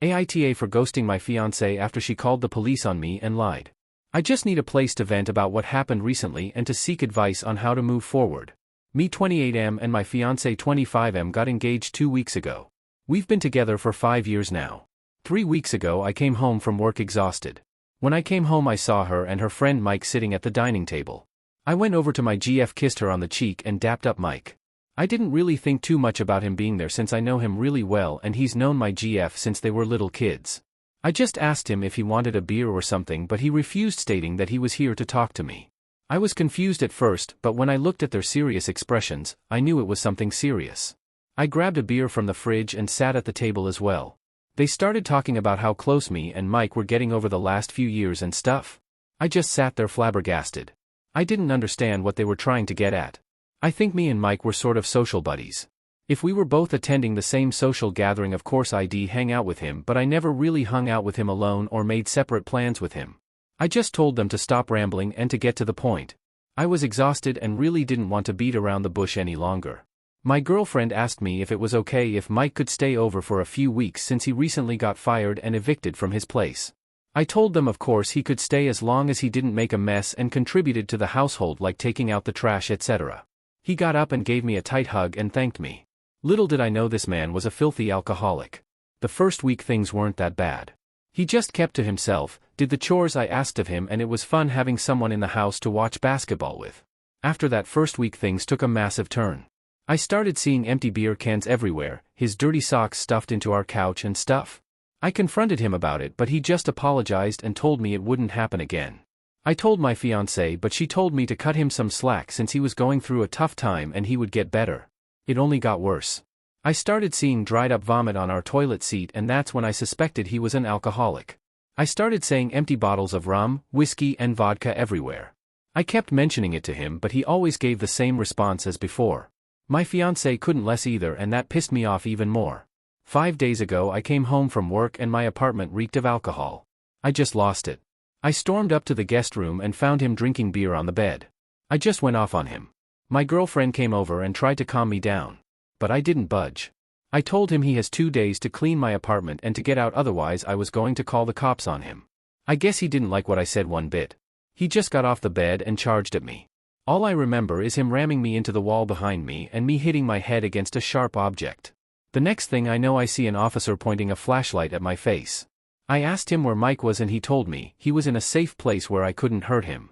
AITA for ghosting my fiancé after she called the police on me and lied. I just need a place to vent about what happened recently and to seek advice on how to move forward. Me 28M and my fiancé 25M got engaged 2 weeks ago. We've been together for 5 years now. 3 weeks ago I came home from work exhausted. When I came home I saw her and her friend Mike sitting at the dining table. I went over to my GF, kissed her on the cheek and dapped up Mike. I didn't really think too much about him being there since I know him really well and he's known my GF since they were little kids. I just asked him if he wanted a beer or something, but he refused, stating that he was here to talk to me. I was confused at first, but when I looked at their serious expressions, I knew it was something serious. I grabbed a beer from the fridge and sat at the table as well. They started talking about how close me and Mike were getting over the last few years and stuff. I just sat there flabbergasted. I didn't understand what they were trying to get at. I think me and Mike were sort of social buddies. If we were both attending the same social gathering, of course I'd hang out with him, but I never really hung out with him alone or made separate plans with him. I just told them to stop rambling and to get to the point. I was exhausted and really didn't want to beat around the bush any longer. My girlfriend asked me if it was okay if Mike could stay over for a few weeks since he recently got fired and evicted from his place. I told them of course he could stay as long as he didn't make a mess and contributed to the household, like taking out the trash, etc. He got up and gave me a tight hug and thanked me. Little did I know this man was a filthy alcoholic. The first week things weren't that bad. He just kept to himself, did the chores I asked of him, and it was fun having someone in the house to watch basketball with. After that first week things took a massive turn. I started seeing empty beer cans everywhere, his dirty socks stuffed into our couch and stuff. I confronted him about it, but he just apologized and told me it wouldn't happen again. I told my fiancée, but she told me to cut him some slack since he was going through a tough time and he would get better. It only got worse. I started seeing dried up vomit on our toilet seat, and that's when I suspected he was an alcoholic. I started saying empty bottles of rum, whiskey and vodka everywhere. I kept mentioning it to him, but he always gave the same response as before. My fiancé couldn't less either, and that pissed me off even more. 5 days ago I came home from work and my apartment reeked of alcohol. I just lost it. I stormed up to the guest room and found him drinking beer on the bed. I just went off on him. My girlfriend came over and tried to calm me down. But I didn't budge. I told him he has 2 days to clean my apartment and to get out, otherwise I was going to call the cops on him. I guess he didn't like what I said one bit. He just got off the bed and charged at me. All I remember is him ramming me into the wall behind me and me hitting my head against a sharp object. The next thing I know I see an officer pointing a flashlight at my face. I asked him where Mike was and he told me he was in a safe place where I couldn't hurt him.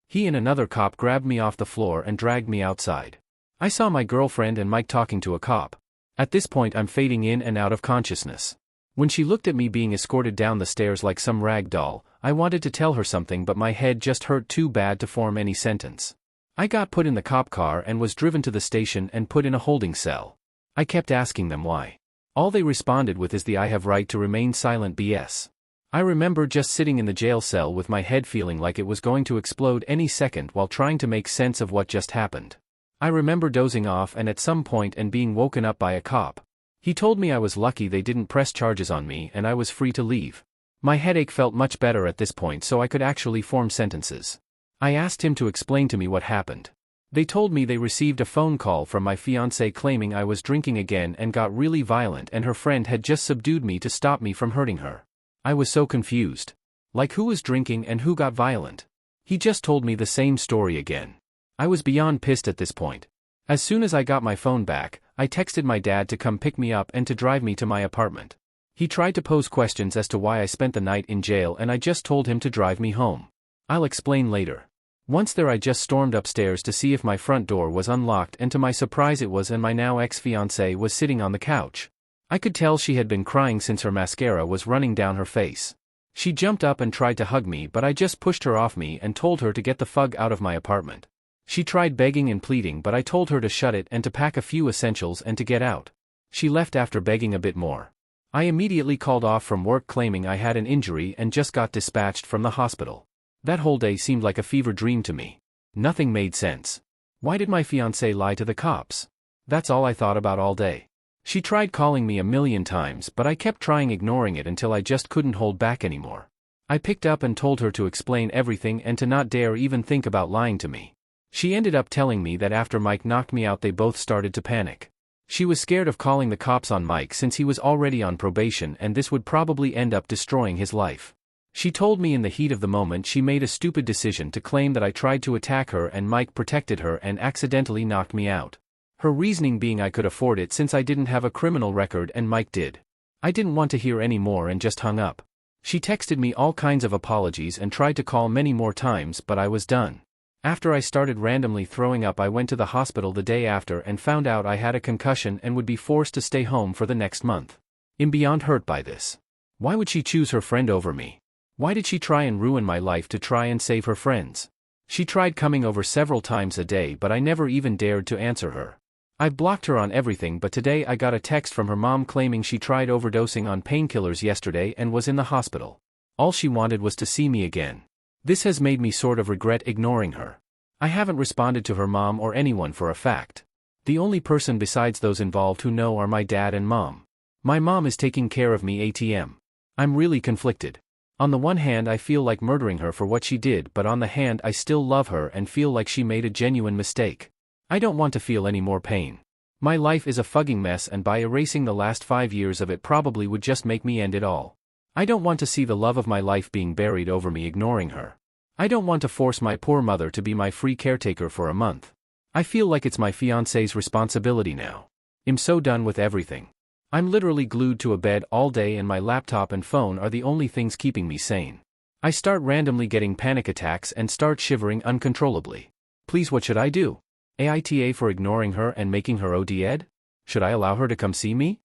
He and another cop grabbed me off the floor and dragged me outside. I saw my girlfriend and Mike talking to a cop. At this point I'm fading in and out of consciousness. When she looked at me being escorted down the stairs like some rag doll, I wanted to tell her something, but my head just hurt too bad to form any sentence. I got put in the cop car and was driven to the station and put in a holding cell. I kept asking them why. All they responded with is the "I have right to remain silent" BS. I remember just sitting in the jail cell with my head feeling like it was going to explode any second while trying to make sense of what just happened. I remember dozing off and at some point and being woken up by a cop. He told me I was lucky they didn't press charges on me and I was free to leave. My headache felt much better at this point, so I could actually form sentences. I asked him to explain to me what happened. They told me they received a phone call from my fiancée claiming I was drinking again and got really violent and her friend had just subdued me to stop me from hurting her. I was so confused. Like, who was drinking and who got violent? He just told me the same story again. I was beyond pissed at this point. As soon as I got my phone back, I texted my dad to come pick me up and to drive me to my apartment. He tried to pose questions as to why I spent the night in jail and I just told him to drive me home. I'll explain later. Once there I just stormed upstairs to see if my front door was unlocked, and to my surprise it was, and my now ex-fiancée was sitting on the couch. I could tell she had been crying since her mascara was running down her face. She jumped up and tried to hug me, but I just pushed her off me and told her to get the fug out of my apartment. She tried begging and pleading, but I told her to shut it and to pack a few essentials and to get out. She left after begging a bit more. I immediately called off from work claiming I had an injury and just got dispatched from the hospital. That whole day seemed like a fever dream to me. Nothing made sense. Why did my fiancé lie to the cops? That's all I thought about all day. She tried calling me a million times, but I kept trying ignoring it until I just couldn't hold back anymore. I picked up and told her to explain everything and to not dare even think about lying to me. She ended up telling me that after Mike knocked me out they both started to panic. She was scared of calling the cops on Mike since he was already on probation and this would probably end up destroying his life. She told me in the heat of the moment she made a stupid decision to claim that I tried to attack her and Mike protected her and accidentally knocked me out. Her reasoning being I could afford it since I didn't have a criminal record and Mike did. I didn't want to hear any more and just hung up. She texted me all kinds of apologies and tried to call many more times but I was done. After I started randomly throwing up I went to the hospital the day after and found out I had a concussion and would be forced to stay home for the next month. I'm beyond hurt by this. Why would she choose her friend over me? Why did she try and ruin my life to try and save her friends? She tried coming over several times a day but I never even dared to answer her. I've blocked her on everything but today I got a text from her mom claiming she tried overdosing on painkillers yesterday and was in the hospital. All she wanted was to see me again. This has made me sort of regret ignoring her. I haven't responded to her mom or anyone for a fact. The only person besides those involved who know are my dad and mom. My mom is taking care of me ATM. I'm really conflicted. On the one hand I feel like murdering her for what she did but on the hand I still love her and feel like she made a genuine mistake. I don't want to feel any more pain. My life is a fucking mess and by erasing the last 5 years of it probably would just make me end it all. I don't want to see the love of my life being buried over me ignoring her. I don't want to force my poor mother to be my free caretaker for a month. I feel like it's my fiancé's responsibility now. I'm so done with everything. I'm literally glued to a bed all day and my laptop and phone are the only things keeping me sane. I start randomly getting panic attacks and start shivering uncontrollably. Please, what should I do? AITA for ignoring her and making her OD-ed? Should I allow her to come see me?